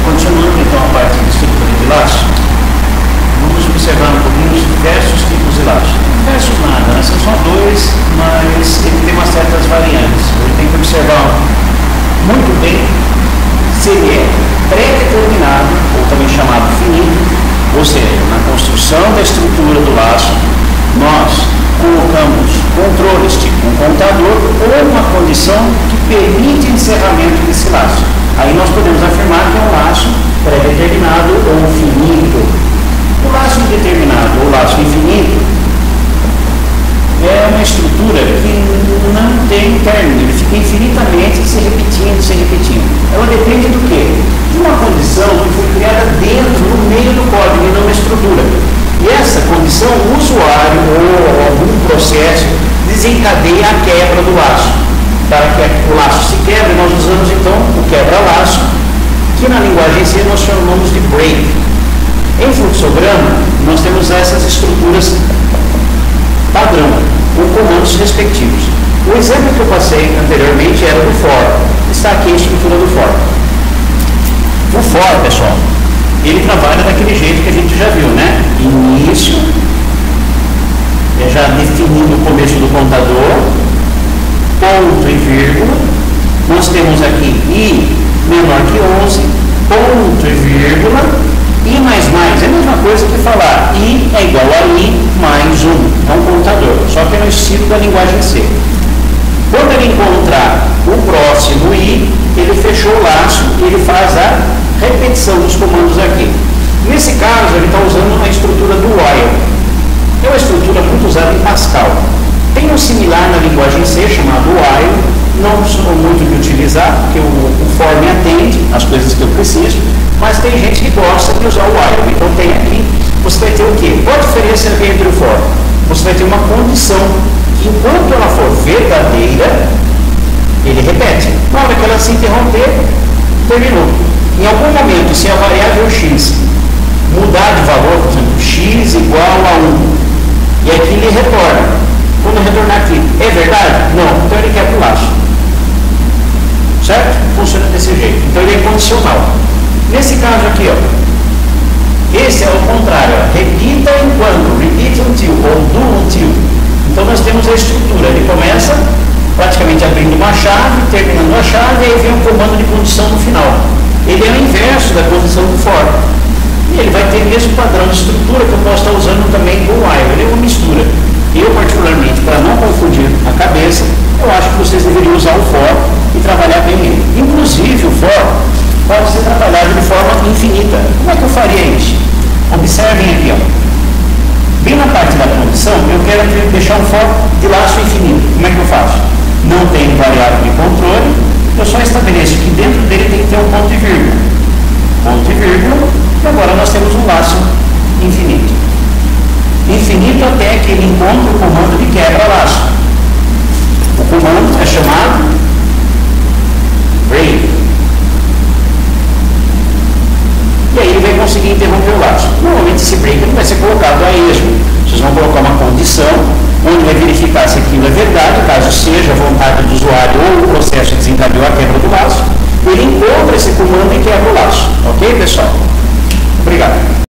Continuando então a parte de estrutura de laço, vamos observar um pouquinho os diversos tipos de laço. Diversos nada, né? São só dois, mas ele tem umas certas variantes. Ele tem que observar muito bem se ele é pré-determinado, ou também chamado finito, ou seja, na construção da estrutura do laço, nós colocamos controles tipo um contador ou uma condição que permite encerramento desse laço. Aí nós podemos afirmar que é um laço pré-determinado ou finito. O laço indeterminado ou laço infinito é uma estrutura que não tem término, ele fica infinitamente se repetindo. Ela depende do quê? De uma condição que foi criada dentro, no meio do código, e não uma estrutura. E essa condição, o usuário ou algum processo desencadeia a quebra do laço. Para que o laço se quebre, nós usamos então o quebra-laço, que na linguagem C nós chamamos de break. Em fluxograma, nós temos essas estruturas padrão, com comandos respectivos. O exemplo que eu passei anteriormente era do for. Está aqui a estrutura do for. O for, pessoal, ele trabalha daquele jeito que a gente já viu, né? Início, já definindo o começo do contador, ponto e vírgula. Nós temos aqui i menor que 11, ponto e vírgula, i mais mais. É a mesma coisa que falar i é igual a i mais 1. É um contador, só que é no estilo da linguagem C. Quando ele encontrar o próximo i, ele fechou o laço e ele faz a repetição dos comandos aqui. Nesse caso, ele está usando a estrutura do while. É uma estrutura muito usada em Pascal. Tem um similar na linguagem C chamado while, não sou muito de utilizar, porque o for me atende às coisas que eu preciso, mas tem gente que gosta de usar o while. Então tem aqui, você vai ter o quê? Qual a diferença entre o for? Você vai ter uma condição que enquanto ela for verdadeira, ele repete. Na hora que ela se interromper, terminou. Em algum momento, se a variável x mudar de valor, por exemplo, x igual a 1, e aqui ele retorna. Quando retornar aqui, é verdade? Não. Então ele quebra o laço. Certo? Funciona desse jeito. Então ele é condicional. Nesse caso aqui, ó, esse é o contrário. Ó, repita enquanto, repeat until, ou do until. Então nós temos a estrutura. Ele começa praticamente abrindo uma chave, terminando a chave, e aí vem um comando de condição no final. Ele é o inverso da condição do for. E ele vai ter o mesmo padrão de estrutura que eu posso estar usando também com o while. Ele é uma mistura. Eu, particularmente, para não confundir a cabeça, eu acho que vocês deveriam usar o for e trabalhar bem ele. Inclusive, o for pode ser trabalhado de forma infinita. Como é que eu faria isso? Observem aqui, ó. Bem na parte da condição, eu quero deixar um for de laço infinito. Como é que eu faço? Não tenho variável de controle, eu só estabeleço que dentro dele tem que ter um ponto e vírgula. Ponto e vírgula, e agora nós temos um laço infinito. Infinito até que ele encontre o comando de quebra-laço. O comando é chamado break. E aí ele vai conseguir interromper o laço. Normalmente esse break não vai ser colocado a esmo. Vocês vão colocar uma condição onde vai verificar se aquilo é verdade, caso seja a vontade do usuário ou o processo desencadeou a quebra do laço. Ele encontra esse comando e quebra o laço. Ok, pessoal? Obrigado.